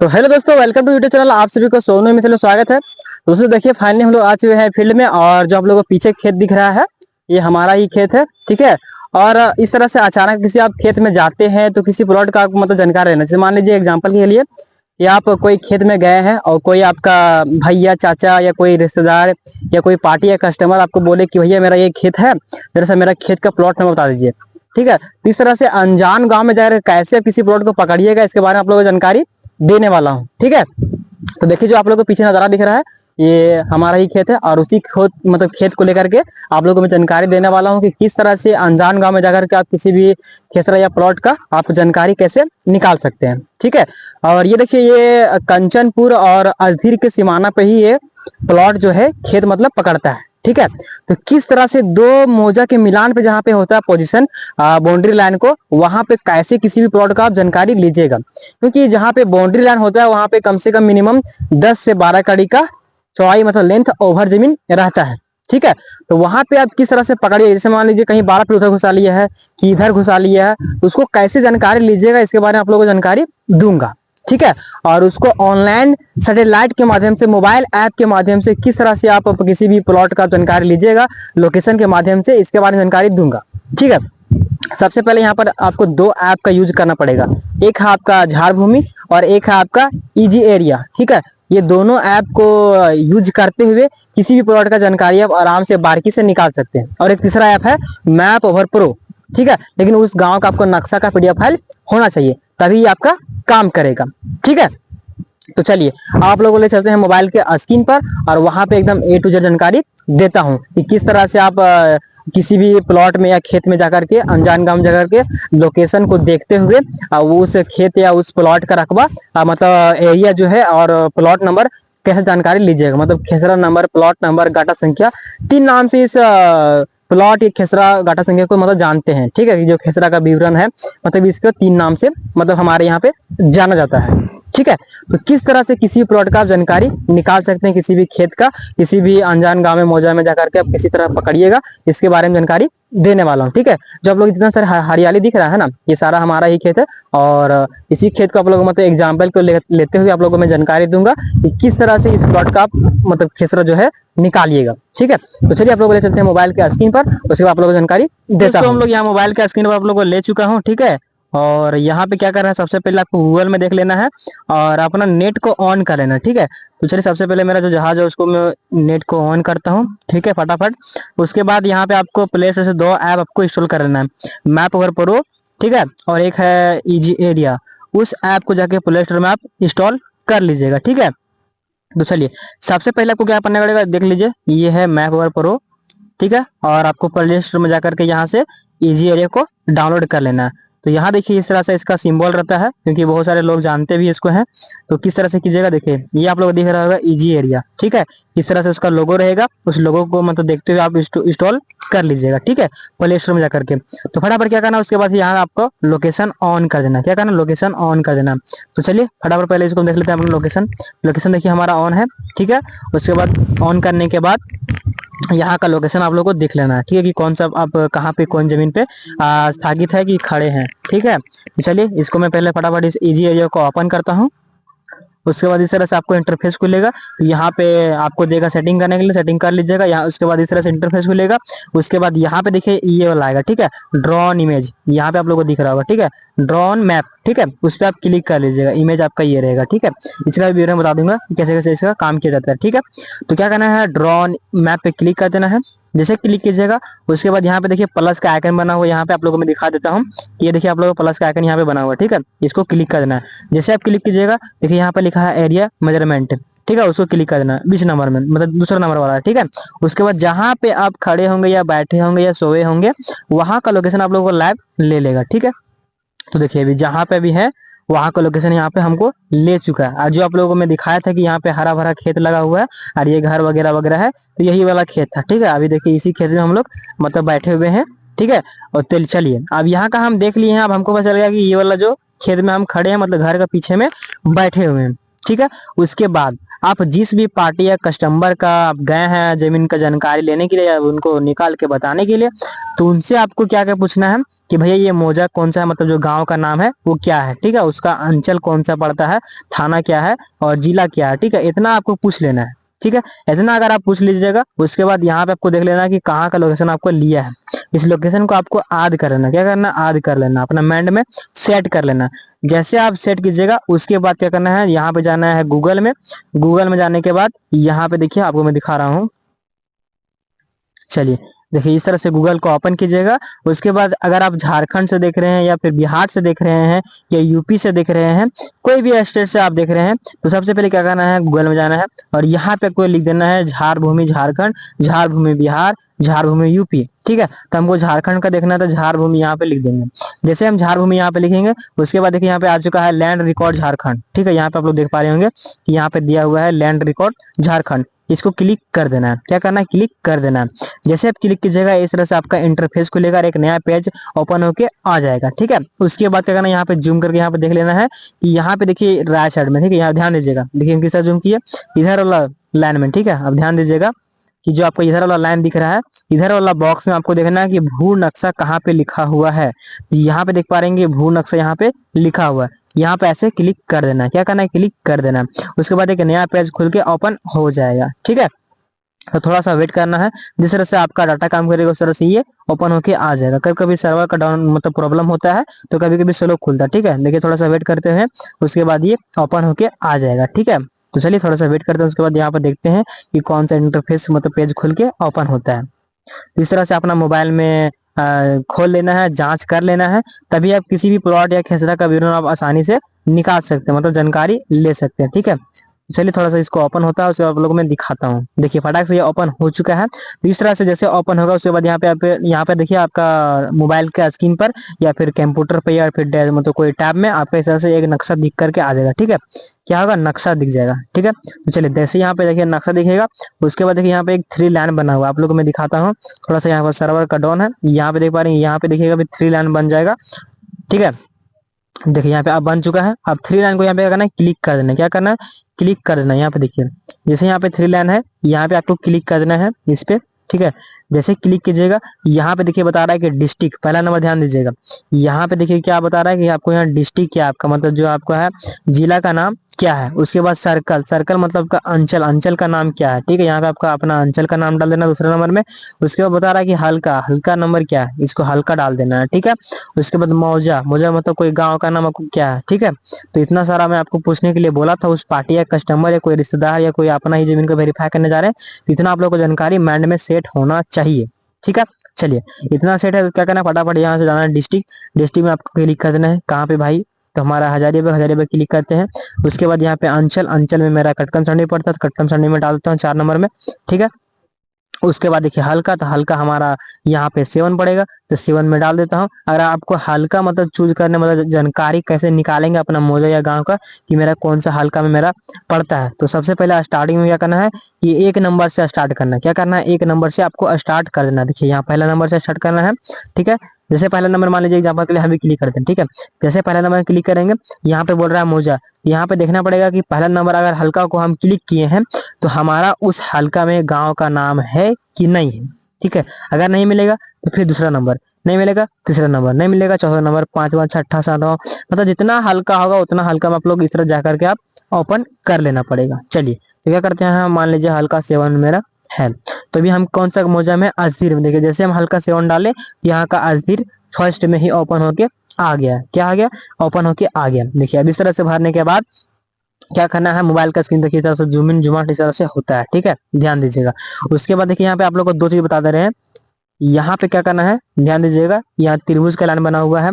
तो हेलो दोस्तों, welcome to YouTube channel. आप सभी को सोनू में चलो स्वागत है। दोस्तों देखिए, फाइनली हम लोग आ चुके हैं फील्ड में, और जो आप लोगों को पीछे खेत दिख रहा है, ये हमारा ही खेत है। ठीक है। और इस तरह से अचानक किसी आप खेत में जाते हैं तो किसी प्लॉट का आपको मतलब जानकारी रहना चाहिए। मान लीजिए एग्जाम्पल के लिए, ये आप कोई खेत में गए हैं और कोई आपका भैया, चाचा या कोई रिश्तेदार या कोई पार्टी या कस्टमर आपको बोले कि भैया मेरा ये खेत है, जरा सा मेरा खेत का प्लॉट नंबर बता दीजिए। ठीक है। तो इस तरह से अनजान गांव में जाकर कैसे किसी प्लॉट को पकड़िएगा, इसके बारे में आप लोगों को जानकारी देने वाला हूँ। ठीक है। तो देखिए, जो आप लोगों को पीछे नजारा दिख रहा है, ये हमारा ही खेत है, और उसी खेत को लेकर के आप लोगों को मैं जानकारी देने वाला हूँ कि किस तरह से अनजान गांव में जाकर के आप किसी भी खेसरा या प्लॉट का आप जानकारी कैसे निकाल सकते हैं। ठीक है। और ये देखिए, ये कंचनपुर और अजधीर के सीमाना पे ही ये प्लॉट जो है खेत मतलब पकड़ता है। ठीक है। तो किस तरह से दो मौजा के मिलान पे जहाँ पे होता है पोजीशन, बाउंड्री लाइन को, वहां पे कैसे किसी भी प्लॉट का आप जानकारी लीजिएगा, क्योंकि जहाँ पे बाउंड्री लाइन होता है वहां पे कम से कम मिनिमम 10 से 12 कड़ी का चौड़ाई मतलब लेंथ ओवर जमीन रहता है। ठीक है। तो वहां पे आप किस तरह से पकड़िए, जैसे मान लीजिए कहीं 12 फीट उधर घुसा लिया है कि इधर घुसा लिया है, तो उसको कैसे जानकारी लीजिएगा, इसके बारे में आप लोगों को जानकारी दूंगा। ठीक है। और उसको ऑनलाइन सैटेलाइट के माध्यम से, मोबाइल ऐप के माध्यम से किस तरह से आप किसी भी प्लॉट का जानकारी लीजिएगा लोकेशन के माध्यम से, इसके बारे में जानकारी दूंगा। ठीक है। सबसे पहले यहाँ पर आपको दो ऐप का यूज करना पड़ेगा। एक है आपका झाड़ भूमि और एक है आपका इजी एरिया। ठीक है। ये दोनों ऐप को यूज करते हुए किसी भी प्लॉट का जानकारी आप आराम से बारीकी से निकाल सकते हैं। और एक तीसरा ऐप है मैप ओवर प्रो। ठीक है। लेकिन उस गांव का आपको नक्शा का पीडीएफ फाइल होना चाहिए, तभी आपका काम करेगा। ठीक है। तो चलिए, आप लोगों ले चलते हैं मोबाइल के स्क्रीन पर, और वहां पे एकदम ए टू जेड जानकारी देता हूं कि किस तरह से आप किसी भी प्लॉट में या खेत में जाकर के, अनजान गांव में जाकर के लोकेशन को देखते हुए वो उस खेत या उस प्लॉट का रकबा मतलब एरिया जो है और प्लॉट नंबर कैसे जानकारी लीजिएगा। मतलब खेसरा नंबर, प्लॉट नंबर, गाटा संख्या, तीन नाम से इस प्लॉट या खेसरा गाटा संख्या को मतलब जानते हैं। ठीक है। जो खेसरा का विवरण है, मतलब इसको तीन नाम से मतलब हमारे यहाँ पे जाना जाता है। ठीक है। तो किस तरह से किसी प्लॉट का आप जानकारी निकाल सकते हैं, किसी भी खेत का, किसी भी अनजान गांव में मौजा में जाकर के आप किसी तरह पकड़िएगा, इसके बारे में जानकारी देने वाला हूँ। ठीक है। जो आप लोग जितना सारे हरियाली दिख रहा है ना, ये सारा हमारा ही खेत है, और इसी खेत को आप लोग मतलब एग्जाम्पल को लेते हुए आप लोगों को मैं जानकारी दूंगा कि किस तरह से इस प्लॉट का आप मतलब खेसरा जो है निकालिएगा। ठीक है। तो चलिए, आप लोग ले चलते हैं मोबाइल के स्क्रीन पर, उसके बाद आप लोगों को जानकारी देता हूं। हम लोग यहाँ मोबाइल के स्क्रीन पर आप लोगों को ले चुका हूँ। ठीक है। और यहाँ पे क्या करना है, सबसे पहले आपको गूगल में देख लेना है और अपना नेट को ऑन कर लेना है। ठीक है। तो चलिए, सबसे पहले मेरा जो जहाज है उसको मैं नेट को ऑन करता हूँ। ठीक है, फटाफट। उसके बाद यहाँ पे आपको प्ले स्टोर से दो ऐप आपको इंस्टॉल कर लेना है, मैप ओवर प्रो, ठीक है, और एक है इजी एरिया। उस ऐप को जाके प्ले स्टोर में आप इंस्टॉल कर लीजिएगा। ठीक है। तो चलिए, सबसे पहले आपको क्या करना पड़ेगा, देख लीजिए, ये है मैप ओवर प्रो। ठीक है। और आपको प्ले स्टोर में जाकर के यहाँ से इजी एरिया को डाउनलोड कर लेना है। तो यहाँ देखिए, इस तरह से इसका सिंबल रहता है, क्योंकि बहुत सारे लोग जानते भी इसको हैं। तो किस तरह से कीजिएगा, देखिए ये आप लोग दिख रहा होगा इजी एरिया। ठीक है। इस तरह से उसका लोगो रहेगा, उस लोगो को मतलब देखते हुए आप इंस्टॉल कर लीजिएगा। ठीक है, प्ले स्टोर में जाकर के। तो फटाफट क्या करना, उसके बाद यहाँ आपको लोकेशन ऑन कर देना। क्या करना, लोकेशन ऑन कर देना। तो चलिए फटाफट पहले इसको देख लेते हैं अपना लोकेशन। लोकेशन देखिए हमारा ऑन है। ठीक है। उसके बाद ऑन करने के बाद यहाँ का लोकेशन आप लोगों को दिख लेना है। ठीक है, कि कौन सा आप कहाँ पे कौन जमीन पे स्थापित है कि खड़े हैं। ठीक है। चलिए, इसको मैं पहले फटाफट इस इजी एरिया को ओपन करता हूँ। उसके बाद इस तरह से आपको इंटरफेस खुलेगा। तो यहाँ पे आपको देगा सेटिंग करने के लिए, सेटिंग कर लीजिएगा यहाँ। उसके बाद इस तरह से इंटरफेस खुलेगा। उसके बाद यहाँ पे देखिए ये वाला आएगा। ठीक है, ड्रॉन इमेज, यहाँ पे आप लोगों को दिख रहा होगा। ठीक है, ड्रॉन मैप। ठीक है, उस पर आप क्लिक कर लीजिएगा, इमेज आपका ये रहेगा। ठीक है, इसका भी विवरण बता दूंगा कैसे कैसे इसका काम किया जाता है। ठीक है। तो क्या करना है, ड्रॉन मैप पे क्लिक कर देना है। जैसे क्लिक कीजिएगा, उसके बाद यहाँ पे देखिए प्लस का आइकन बना हुआ है। यहाँ पे आप लोगों को मैं दिखा देता हूँ। ये देखिए आप लोगों को प्लस का आइकन यहाँ पे बना हुआ है। ठीक है, इसको क्लिक कर देना है। जैसे आप क्लिक कीजिएगा, देखिए यहाँ पे लिखा है एरिया मेजरमेंट। ठीक है, उसको क्लिक कर देना है 20 नंबर में, मतलब दूसरा नंबर वाला है। ठीक है। उसके बाद जहाँ पे आप खड़े होंगे या बैठे होंगे या सोए होंगे, वहां का लोकेशन आप लोगों को लाइव ले लेगा। ठीक है। तो देखिए अभी जहाँ पे भी है वहां का लोकेशन यहाँ पे हमको ले चुका है। और जो आप लोगों को मैं दिखाया था कि यहाँ पे हरा भरा खेत लगा हुआ है और ये घर वगैरह वगैरह है, तो यही वाला खेत था। ठीक है, अभी देखिए इसी खेत में हम लोग मतलब बैठे हुए हैं। ठीक है। और चलिए, अब यहाँ का हम देख लिए हैं। अब हमको पता चल गया कि ये वाला जो खेत में हम खड़े हैं, मतलब घर का पीछे में बैठे हुए हैं। ठीक है। उसके बाद आप जिस भी पार्टी या कस्टमर का आप गए हैं जमीन का जानकारी लेने के लिए या उनको निकाल के बताने के लिए, तो उनसे आपको क्या क्या पूछना है कि भैया ये मौजा कौन सा है, मतलब जो गांव का नाम है वो क्या है, ठीक है, उसका अंचल कौन सा पड़ता है, थाना क्या है और जिला क्या है, ठीक है, इतना आपको पूछ लेना है। ठीक है, इतना अगर आप पूछ लीजिएगा, उसके बाद यहाँ पे आपको देख लेना कि कहाँ का लोकेशन आपको लिया है। इस लोकेशन को आपको ऐड कर लेना, क्या करना, ऐड कर लेना, अपना माइंड में सेट कर लेना। जैसे आप सेट कीजिएगा उसके बाद क्या करना है, यहाँ पे जाना है गूगल में। गूगल में जाने के बाद यहाँ पे देखिए आपको मैं दिखा रहा हूँ, चलिए देखिए इस तरह से गूगल को ओपन कीजिएगा। उसके बाद अगर आप झारखंड से देख रहे हैं या फिर बिहार से देख रहे हैं या यूपी से देख रहे हैं, कोई भी स्टेट से आप देख रहे हैं, तो सबसे पहले क्या करना है, गूगल में जाना है और यहाँ पे कोई लिख देना है झार भूमि झारखंड, झार भूमि बिहार, झार भूमि यूपी। ठीक है, तो हमको झारखंड का देखना है तो झार भूमि यहाँ पे लिख देंगे। जैसे हम झार भूमि यहाँ पे लिखेंगे, उसके बाद देखिए यहाँ पे आ चुका है लैंड रिकॉर्ड झारखंड। ठीक है, यहाँ पे आप लोग देख पा रहे होंगे कि यहाँ पे दिया हुआ है लैंड रिकॉर्ड झारखंड। इसको क्लिक कर देना है, क्या करना है, क्लिक कर देना है। जैसे आप क्लिक कीजिएगा इस तरह से आपका इंटरफेस खुलेगा, एक नया पेज ओपन होके आ जाएगा। ठीक है, उसके बाद क्या करना है, यहाँ पे जूम करके यहाँ पे देख लेना है कि यहाँ पे देखिए राइट साइड में, ठीक है, यहाँ ध्यान दीजिएगा, देखिए किस तरह जूम किया, इधर वाला लाइन में। ठीक है, अब ध्यान दीजिएगा कि जो आपको इधर वाला लाइन दिख रहा है, इधर वाला बॉक्स में आपको देखना है कि भू नक्शा कहाँ पे लिखा हुआ है। तो यहाँ पे देख पा रहे भू नक्शा यहाँ पे लिखा हुआ है, यहाँ पे ऐसे क्लिक कर देना है, क्या करना है, क्लिक कर देना है। उसके बाद एक नया पेज खुल के ओपन हो जाएगा। ठीक है, तो थोड़ा सा वेट करना है, जिस तरह से आपका डाटा काम करेगा उस तरह से ये ओपन होके आ जाएगा। कभी कभी सर्वर का डाउन मतलब प्रॉब्लम होता है तो कभी कभी स्लो खुलता है। ठीक है, देखिए थोड़ा सा वेट करते हैं, उसके बाद ये ओपन होके आ जाएगा। ठीक है, तो चलिए थोड़ा सा वेट करते हैं, उसके बाद यहाँ पर देखते हैं कि कौन सा इंटरफेस मतलब पेज खुल के ओपन होता है। इस तरह से अपना मोबाइल में खोल लेना है, जांच कर लेना है, तभी आप किसी भी प्लॉट या खेसरा का विवरण आप आसानी से निकाल सकते हैं, मतलब जानकारी ले सकते हैं। ठीक है, चलिए थोड़ा सा इसको ओपन होता है उसे आप लोगों में दिखाता हूँ। देखिए फटाक से ये ओपन हो चुका है। तो इस तरह से जैसे ओपन होगा उसके बाद यहाँ पे देखिए आपका मोबाइल के स्क्रीन पर या फिर कंप्यूटर पे या फिर मतलब कोई टैब में आपका इस तरह से एक नक्शा दिख करके आ जाएगा। ठीक है, क्या होगा, नक्शा दिख जाएगा। ठीक है, तो चलिए जैसे यहाँ पे देखिए नक्शा दिखेगा, उसके बाद देखिए यहाँ पे एक 3 लाइन बना हुआ आप लोगों को मैं दिखाता हूँ। थोड़ा सा यहाँ पर सर्वर का डाउन है, यहाँ पे देख पा रहे हैं, यहाँ पे देखिएगा 3 लाइन बन जाएगा। ठीक है, देखिए यहाँ पे अब बन चुका है। अब 3 लाइन को यहाँ पे क्या करना है, क्लिक कर देना है, क्या करना है, क्लिक कर देना है। यहाँ पे देखिए जैसे यहाँ पे 3 लाइन है, यहाँ पे आपको क्लिक कर देना है इस पे। ठीक है, जैसे क्लिक कीजिएगा यहाँ पे देखिए बता रहा है कि डिस्ट्रिक्ट पहला नंबर, ध्यान दीजिएगा यहाँ पे देखिए क्या बता रहा है कि आपको यहाँ डिस्ट्रिक्ट क्या आपका मतलब जो आपका है जिला का नाम क्या है। उसके बाद सर्कल, सर्कल मतलब का अंचल, अंचल का नाम क्या है। ठीक है, यहाँ पे आपका अपना अंचल का नाम डाल देना दूसरे नंबर में। उसके बाद बता रहा है कि हल्का, हल्का नंबर क्या है, इसको हल्का डाल देना है। ठीक है, उसके बाद मौजा, मौजा मतलब कोई गाँव का नाम आपको क्या है। ठीक है, तो इतना सारा मैं आपको पूछने के लिए बोला था, उस पार्टी या कस्टमर या कोई रिश्तेदार या कोई अपना ही जमीन को वेरीफाई करने जा रहे हैं, तो इतना आप लोग को जानकारी माइंड में सेट होना चाहिए। ठीक है, चलिए इतना सेट है तो क्या करना है, फटाफट यहाँ से जाना है डिस्ट्रिक्ट। डिस्ट्रिक्ट में आपको क्लिक कर देना है, कहाँ पे भाई, तो हमारा हजारीबाग, हजारीबाग क्लिक करते हैं। उसके बाद यहाँ पे अंचल, अंचल में मेरा कटकम सरनी पड़ता है, तो कटकम सरनी में डालता हूँ 4 नंबर में। ठीक है, उसके बाद देखिए हल्का, तो हल्का हमारा यहाँ पे 7 पड़ेगा, तो 7 में डाल देता हूँ। अगर आपको हल्का मतलब चूज करने मतलब जानकारी कैसे निकालेंगे अपना मौजा या गांव का कि मेरा कौन सा हल्का में मेरा पड़ता है, तो सबसे पहले स्टार्टिंग में क्या करना है, कि 1 नंबर से स्टार्ट करना है। क्या करना है, 1 नंबर से आपको स्टार्ट कर देना है। देखिए यहाँ पहला नंबर से स्टार्ट करना है। ठीक है, जैसे पहला नंबर मान लीजिए एग्जाम्पल के लिए हम भी क्लिक करते हैं। ठीक है, जैसे पहला नंबर क्लिक करेंगे, यहाँ पे बोल रहा है मौजा, यहाँ पे देखना पड़ेगा कि पहला नंबर अगर हल्का को हम क्लिक किए हैं तो हमारा उस हल्का में गांव का नाम है कि नहीं है। ठीक है, अगर नहीं मिलेगा तो फिर दूसरा नंबर, नहीं मिलेगा तीसरा नंबर, नहीं मिलेगा चौथा नंबर, 5वां, 6ठा, 7वां, मतलब जितना हल्का होगा उतना हल्का में आप लोग इस तरह जाकर के आप ओपन कर लेना पड़ेगा। चलिए तो क्या करते हैं, मान लीजिए हल्का 7 मेरा है, तो अभी हम कौन सा मौजा में, अजीर में। देखिए जैसे हम हल्का 7 डाले, यहाँ का अजीर फर्स्ट में ही ओपन होके आ गया। क्या आ गया, ओपन होके आ गया। देखिए अब इस तरह से भरने के बाद क्या करना है, मोबाइल का स्क्रीन देखिए इस तरह से जूम इन जूम आउट इस तरह से होता है। ठीक है, ध्यान दीजिएगा। उसके बाद देखिए यहाँ पे आप लोग को 2 चीज बता दे रहे हैं। यहाँ पे क्या करना है, ध्यान दीजिएगा, यहाँ त्रिभुज का लाइन बना हुआ है,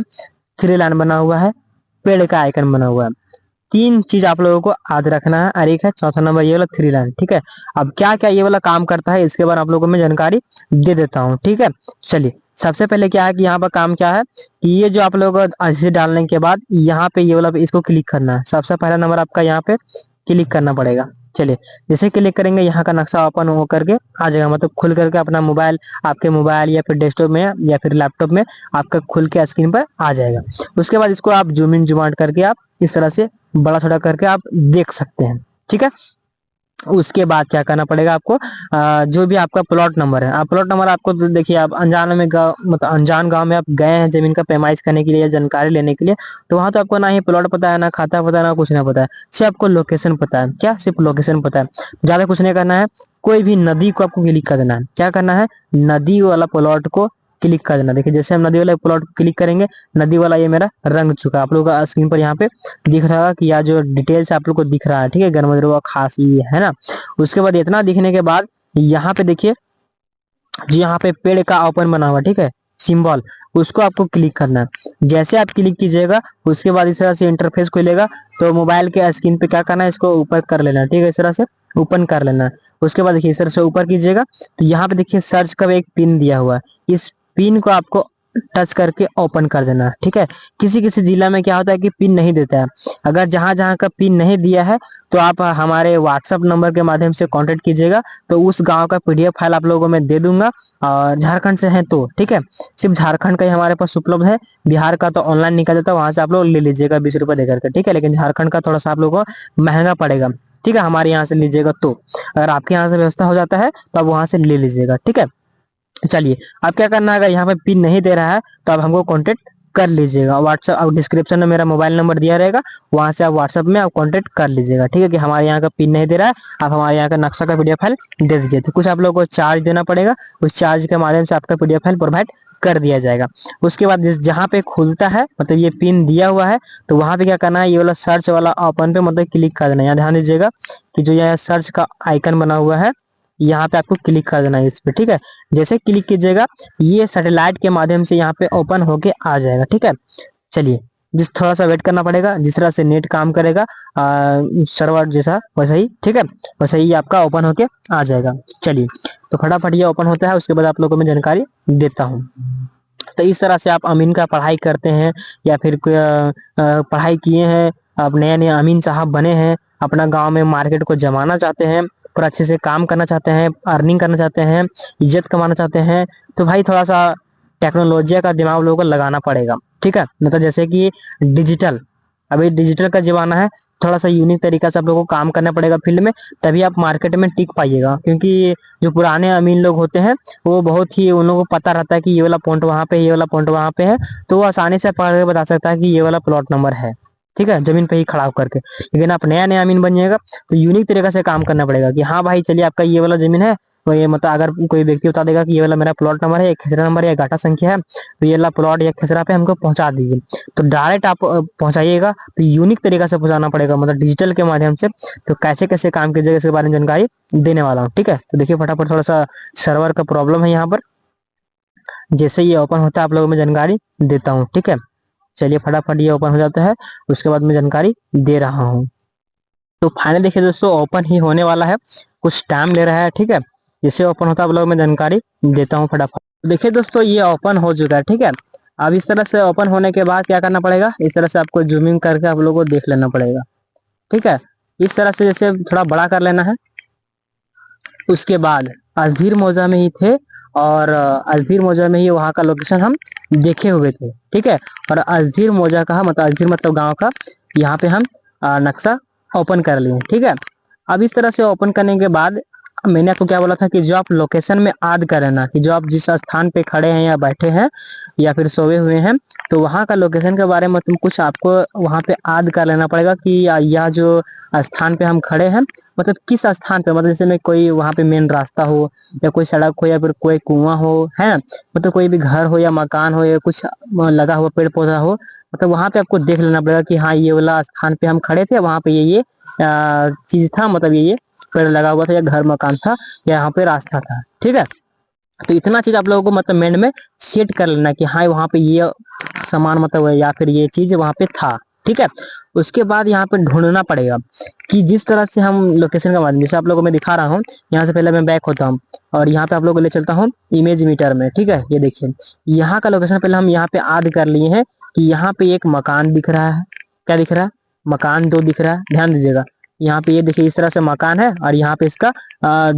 3 लाइन बना हुआ है, पेड़ का आइकन बना हुआ है। 3 चीज आप लोगों को याद रखना है। और एक है चौथा नंबर ये वाला 3 लाइन। ठीक है, अब क्या क्या ये वाला काम करता है इसके बारे में आप लोगों को मैं जानकारी दे देता हूँ। ठीक है, चलिए सबसे पहले क्या है कि यहाँ पर काम क्या है कि ये जो आप लोग ऐसे डालने के बाद यहाँ पे ये वाला इसको क्लिक करना है। सबसे पहला नंबर आपका यहाँ पे क्लिक करना पड़ेगा। चलिए जैसे क्लिक करेंगे यहाँ का नक्शा ओपन हो करके आ जाएगा, मतलब खुल करके अपना मोबाइल, आपके मोबाइल या फिर डेस्कटॉप में या फिर लैपटॉप में आपका खुल के स्क्रीन पर आ जाएगा। उसके बाद इसको आप जूम इन जूम आउट करके आप इस तरह से बड़ा छोटा करके आप देख सकते हैं। ठीक है, उसके बाद क्या करना पड़ेगा आपको, जो भी आपका प्लॉट नंबर है, आप प्लॉट नंबर आपको तो देखिए, आप अनजान में गाँव, मतलब अनजान गांव में आप गए हैं जमीन का पैमाइश करने के लिए या जानकारी लेने के लिए, तो वहां तो आपको ना ही प्लॉट पता है, ना खाता पता है, ना कुछ ना पता है, सिर्फ आपको लोकेशन पता है। क्या, सिर्फ लोकेशन पता है, ज्यादा कुछ नहीं करना है। कोई भी नदी को आपको क्लिक कर देना है। क्या करना है, नदी वाला प्लॉट को क्लिक कर देना। देखिए जैसे हम नदी वाला प्लॉट क्लिक करेंगे, नदी वाला ये मेरा रंग चुका है। आप लोगों का स्क्रीन पर यहाँ पे दिख रहा है कि यह जो डिटेल्स आप लोग को दिख रहा है, ठीक है, गर्मजरुआ खासी है ना। उसके बाद इतना दिखने के बाद यहाँ पे देखिए, जो यहाँ पे पेड़ का ओपन बना हुआ, ठीक है, सिंबल, उसको आपको क्लिक करना है। जैसे आप क्लिक कीजिएगा उसके बाद इस तरह से इंटरफेस खुलेगा। तो मोबाइल के स्क्रीन पे क्या करना है, इसको ऊपर कर लेना है, ठीक है, इस तरह से ओपन कर लेना है। उसके बाद देखिए इस तरह से ऊपर कीजिएगा तो यहाँ पे देखिए सर्च का एक पिन दिया हुआ है, इस पिन को आपको टच करके ओपन कर देना है। ठीक है, किसी किसी जिला में क्या होता है कि पिन नहीं देता है। अगर जहां जहां का पिन नहीं दिया है तो आप हमारे व्हाट्सएप नंबर के माध्यम से कांटेक्ट कीजिएगा, तो उस गांव का पीडीएफ फाइल आप लोगों को मैं दे दूंगा। और झारखंड से हैं तो ठीक है, सिर्फ झारखंड का ही हमारे पास उपलब्ध है, बिहार का तो ऑनलाइन निकल जाता है, वहां से आप लोग ले लीजिएगा 20 रुपए देकर के, ठीक है। लेकिन झारखंड का थोड़ा सा आप लोगों को महंगा पड़ेगा, ठीक है, हमारे यहाँ से लीजिएगा तो। अगर आपके यहाँ से व्यवस्था हो जाता है तो आप वहां से ले लीजिएगा, ठीक है। चलिए अब क्या करना है, अगर यहाँ पे पिन नहीं दे रहा है तो आप हमको कांटेक्ट कर लीजिएगा। व्हाट्सएप और डिस्क्रिप्शन में मेरा मोबाइल नंबर दिया रहेगा, वहां से आप व्हाट्सएप में आप कांटेक्ट कर लीजिएगा, ठीक है, कि हमारे यहाँ का पिन नहीं दे रहा है, आप हमारे यहाँ का नक्शा का पीडीएफ फाइल दे दीजिए। तो कुछ आप लोगों को चार्ज देना पड़ेगा, उस चार्ज के माध्यम से आपका पीडीएफ फाइल प्रोवाइड कर दिया जाएगा। उसके बाद जिस जहाँ पे खुलता है, मतलब ये पिन दिया हुआ है, तो वहां पे क्या करना है, ये वाला सर्च वाला ओपन पे मतलब क्लिक कर देना है। यहाँ ध्यान दीजिएगा कि जो यह सर्च का आइकन बना हुआ है, यहाँ पे आपको क्लिक कर देना है इस पे, ठीक है। जैसे क्लिक कीजिएगा ये सैटेलाइट के माध्यम से यहाँ पे ओपन होके आ जाएगा, ठीक है। चलिए जिस थोड़ा सा वेट करना पड़ेगा, जिस तरह से नेट काम करेगा सर्वर जैसा वैसा ही, ठीक है, वैसा ही आपका ओपन होके आ जाएगा। चलिए तो फटाफट ये ओपन होता है, उसके बाद आप लोगों को मैं जानकारी देता हूँ। तो इस तरह से आप अमीन का पढ़ाई करते हैं या फिर पढ़ाई किए हैं, आप नए नए अमीन साहब बने हैं, अपना गांव में मार्केट को जमाना चाहते हैं, पर अच्छे से काम करना चाहते हैं, अर्निंग करना चाहते हैं, इज्जत कमाना चाहते हैं, तो भाई थोड़ा सा टेक्नोलॉजी का दिमाग लोगों को लगाना पड़ेगा, ठीक है। मतलब जैसे कि डिजिटल, अभी डिजिटल का जमाना है, थोड़ा सा यूनिक तरीका से आप लोगों को काम करना पड़ेगा फील्ड में, तभी आप मार्केट में टिक पाइएगा। क्योंकि जो पुराने अमीन लोग होते हैं वो बहुत ही, उन लोगों को पता रहता है कि ये वाला पॉइंट वहां पे, ये वाला पॉइंट वहां पे है, तो वो आसानी से पढ़ के बता सकता है कि ये वाला प्लॉट नंबर है, ठीक है, जमीन पे ही खड़ा होकर के। लेकिन आप नया नया अमीन बनिएगा तो यूनिक तरीके से काम करना पड़ेगा कि हाँ भाई चलिए आपका ये वाला जमीन है, तो ये मतलब अगर कोई व्यक्ति बता देगा कि ये वाला मेरा प्लॉट नंबर है, एक खेसरा नंबर या गाटा संख्या है, तो ये वाला प्लॉट या खेसरा पे हमको पहुंचा दीजिए, तो डायरेक्ट आप पहुंचाइएगा। तो यूनिक तरीका से पहुंचाना पड़ेगा, मतलब डिजिटल के माध्यम से। तो कैसे कैसे काम कीजिएगा इसके बारे में जानकारी देने वाला हूँ, ठीक है। तो देखिए फटाफट, थोड़ा सा सर्वर का प्रॉब्लम है यहाँ पर, जैसे ये ओपन होता है आप लोगों में जानकारी देता हूँ, ठीक है। चलिए फटाफट ये ओपन हो जाता है, उसके बाद मैं जानकारी दे रहा हूँ। तो फाइनल देखिए दोस्तों ओपन ही होने वाला है, कुछ टाइम ले रहा है, ठीक है। जैसे ओपन होता है आप लोगों में जानकारी देता हूँ फटाफट। देखिए दोस्तों ये ओपन हो चुका है, ठीक है। अब इस तरह से ओपन होने के बाद क्या करना पड़ेगा, इस तरह से आपको जूमिंग करके आप लोगों को देख लेना पड़ेगा, ठीक है। इस तरह से जैसे थोड़ा बड़ा कर लेना है। उसके बाद अजधीर मौजा में ही थे, और अजधीर मौजा में ही वहाँ का लोकेशन हम देखे हुए थे, ठीक है। और अजधीर मौजा का मतलब अजधीर मतलब गांव का, यहाँ पे हम नक्शा ओपन कर लिए, ठीक है। अब इस तरह से ओपन करने के बाद मैंने आपको क्या बोला था कि जो आप लोकेशन में ऐड कर लेना, कि जो आप जिस स्थान पे खड़े हैं या बैठे हैं या फिर सोए हुए हैं, तो वहाँ का लोकेशन के बारे में तुम कुछ आपको वहाँ पे ऐड कर लेना पड़ेगा कि यह जो स्थान पे हम खड़े हैं, मतलब किस स्थान पे, मतलब जैसे में कोई वहाँ पे मेन रास्ता हो या कोई सड़क हो या फिर कोई कुआं हो, है, मतलब कोई भी घर हो या मकान हो या कुछ लगा हुआ पेड़ पौधा हो, मतलब वहाँ पे आपको देख लेना पड़ेगा कि हाँ ये वाला स्थान पे हम खड़े थे, वहाँ पे ये चीज था, मतलब ये पेड़ लगा हुआ था या घर मकान था या यहाँ पे रास्ता था, ठीक है। तो इतना चीज आप लोगों को मतलब माइंड में सेट कर लेना कि हाँ वहाँ पे ये सामान मतलब या फिर ये चीज वहाँ पे था, ठीक है। उसके बाद यहाँ पे ढूंढना पड़ेगा कि जिस तरह से हम लोकेशन का माध्यम, जैसे आप लोगों को मैं दिखा रहा हूँ, यहाँ से पहले मैं बैक होता हूँ और यहाँ पे आप लोगों को ले चलता हूँ इमेज मीटर में, ठीक है। ये देखिए यहाँ का लोकेशन पहले हम यहाँ पे ऐड कर लिए हैं कि यहाँ पे एक मकान दिख रहा है, क्या दिख रहा है, मकान 2 दिख रहा है, ध्यान दीजिएगा। यहाँ पे ये देखिए इस तरह से मकान है और यहाँ पे इसका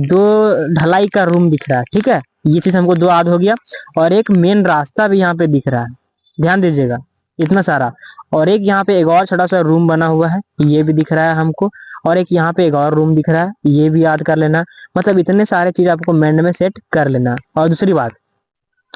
2 ढलाई का रूम दिख रहा है। ठीक है, ये चीज हमको 2 याद हो गया। और एक मेन रास्ता भी यहाँ पे दिख रहा है, ध्यान दीजिएगा, इतना सारा। और एक यहाँ पे एक और छोटा सा रूम बना हुआ है, ये भी दिख रहा है हमको। और एक यहाँ पे एक और रूम दिख रहा है, ये भी याद कर लेना। मतलब इतने सारे चीज आपको माइंड में सेट कर लेना। और दूसरी बात,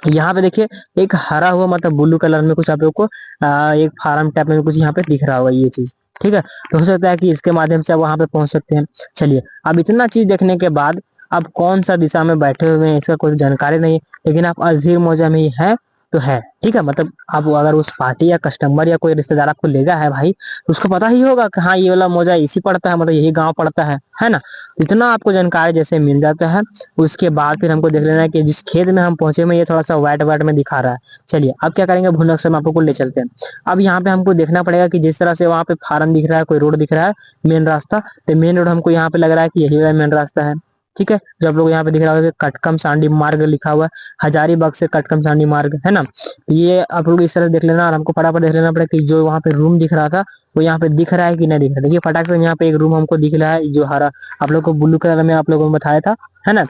यहाँ पे देखिए एक हरा हुआ मतलब ब्लू कलर में कुछ आप लोग को एक फार्म टाइप में कुछ यहाँ पे दिख रहा होगा ये चीज। ठीक है, तो हो सकता है कि इसके माध्यम से आप वहां पे पहुंच सकते हैं। चलिए, अब इतना चीज देखने के बाद अब कौन सा दिशा में बैठे हुए हैं इसका कोई जानकारी नहीं, लेकिन आप अजीर मौजा में ही है तो है। ठीक है, मतलब आप अगर उस पार्टी या कस्टमर या कोई रिश्तेदार आपको लेगा है भाई, तो उसको पता ही होगा कि हाँ ये वाला मौजा इसी पड़ता है, मतलब यही गांव पड़ता है ना। इतना आपको जानकारी जैसे मिल जाता है, उसके बाद फिर हमको देख लेना है कि जिस खेत में हम पहुंचे में ये थोड़ा सा व्हाइट व्हाइट में दिखा रहा है। चलिए, अब क्या करेंगे, भूल अक्सर में आपको ले चलते हैं। अब यहाँ पे हमको देखना पड़ेगा कि जिस तरह से वहाँ पे फार्म दिख रहा है, कोई रोड दिख रहा है, मेन रास्ता, तो मेन रोड हमको यहाँ पे लग रहा है कि यही मेन रास्ता है। ठीक है, जो आप लोग यहाँ पे दिख रहा होगा कटकम सांडी मार्ग लिखा हुआ है, हजारीबाग से कटकम सांडी मार्ग, है ना। तो ये आप लोग इस तरह से देख लेना और हमको फटाफट देख लेना पड़ेगा कि जो वहाँ पे रूम दिख रहा था वो यहाँ पे दिख रहा है कि नहीं दिख रहा है। देखिए फटाक से यहाँ पे एक रूम हमको दिख रहा है जो हरा आप लोग को ब्लू कलर में आप लोगों को बताया था, है ना,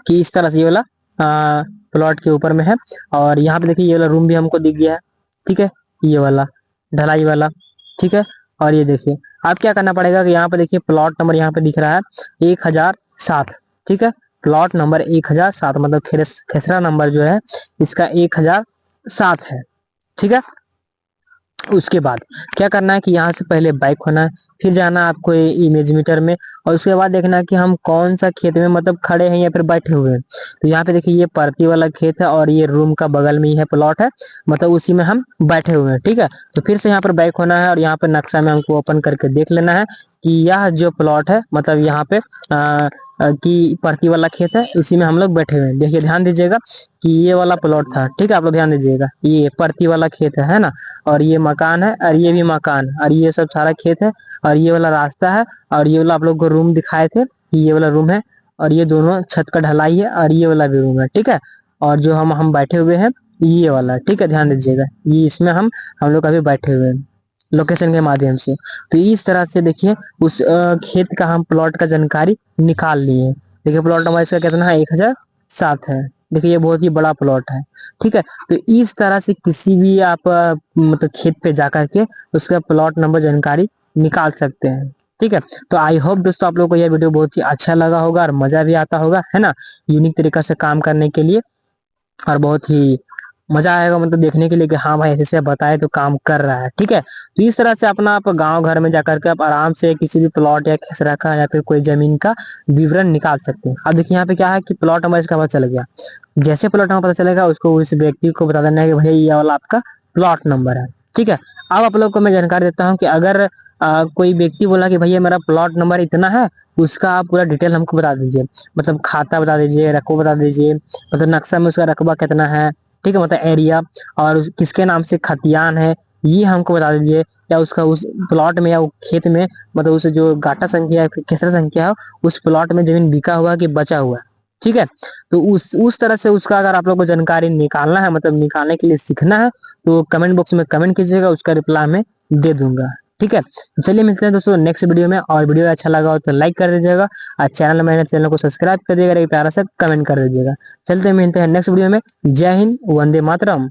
कि इस तरह से ये वाला प्लॉट के ऊपर में है। और यहाँ पे देखिए ये वाला रूम भी हमको दिख गया है। ठीक है, ये वाला ढलाई वाला। ठीक है, और ये देखिए आप क्या करना पड़ेगा कि यहाँ पे देखिए प्लॉट नंबर यहाँ पे दिख रहा है 1007। ठीक है, प्लॉट नंबर 1007 मतलब खेसरा नंबर जो है इसका 1007 है। ठीक है, उसके बाद क्या करना है कि यहाँ से पहले बाइक होना है, फिर जाना है आपको इमेज मीटर में, और उसके बाद देखना है कि हम कौन सा खेत में मतलब खड़े हैं या फिर बैठे हुए हैं। तो यहाँ पे देखिए ये परती वाला खेत है और ये रूम का बगल में ही है प्लॉट है, मतलब उसी में हम बैठे हुए हैं। ठीक है, तो फिर से यहाँ पर बाइक होना है और यहाँ पे नक्शा में हमको ओपन करके देख लेना है कि यह जो प्लॉट है मतलब यहाँ पे कि परती वाला खेत है, इसी में हम लोग बैठे हुए हैं। देखिए ध्यान दीजिएगा कि ये वाला प्लॉट था। ठीक है, आप लोग ध्यान दीजिएगा, ये परती वाला खेत है ना, और ये मकान है और ये भी मकान और ये सब सारा खेत है और ये वाला रास्ता है और ये वाला आप लोग को रूम दिखाए थे, ये वाला रूम है और ये दोनों छत का ढलाई है और ये वाला भी रूम है। ठीक है, और जो हम बैठे हुए हैं ये वाला। ठीक है, ध्यान दीजिएगा, ये इसमें हम लोग अभी बैठे हुए हैं लोकेशन के माध्यम से। तो इस तरह से देखिए उस खेत का हम प्लॉट का जानकारी निकाल लिए। देखिए प्लॉट नंबर इसका कितना है, 1007 है। देखिए ये बहुत ही बड़ा प्लॉट है। ठीक है, तो इस तरह से किसी भी आप मतलब खेत पे जाकर के उसका प्लॉट नंबर जानकारी निकाल सकते हैं। ठीक है, तो आई होप दोस्तों आप लोगों को यह वीडियो बहुत ही अच्छा लगा होगा और मजा भी आता होगा, है ना, यूनिक तरीका से काम करने के लिए। और बहुत ही मजा आएगा मतलब देखने के लिए कि हाँ भाई ऐसे से बताए तो काम कर रहा है। ठीक है, तो इस तरह से अपना आप गांव घर में जाकर के आप आराम से किसी भी प्लॉट या खेसरा का या फिर कोई जमीन का विवरण निकाल सकते हैं। अब देखिए यहाँ पे क्या है कि प्लॉट नंबर इसका पता चल गया। जैसे प्लॉट नंबर पता चलेगा उसको उस व्यक्ति को बता देना है कि भैया ये वाला आपका प्लॉट नंबर है। ठीक है, अब आप लोग को मैं जानकारी देता हूँ कि अगर कोई व्यक्ति बोला कि भैया मेरा प्लॉट नंबर इतना है, उसका आप पूरा डिटेल हमको बता दीजिए, मतलब खाता बता दीजिए, रकबा बता दीजिए, मतलब नक्शा में उसका रकबा कितना है। ठीक है, मतलब एरिया और किसके नाम से खतियान है ये हमको बता दीजिए, या उसका उस प्लॉट में या खेत में मतलब उस जो गाटा संख्या है खेसरा संख्या है उस प्लॉट में जमीन बिका हुआ कि बचा हुआ है। ठीक है, तो उस तरह से उसका अगर आप लोग को जानकारी निकालना है मतलब निकालने के लिए सीखना है तो कमेंट बॉक्स में कमेंट कीजिएगा, उसका रिप्लाई मैं दे दूंगा। ठीक है, चलिए मिलते हैं दोस्तों नेक्स्ट वीडियो में। और वीडियो अच्छा लगा हो तो लाइक कर दीजिएगा और चैनल को सब्सक्राइब कर दीजिएगा, एक प्यारा सा कमेंट कर दीजिएगा। चलते मिलते हैं नेक्स्ट वीडियो में। जय हिंद, वंदे मातरम।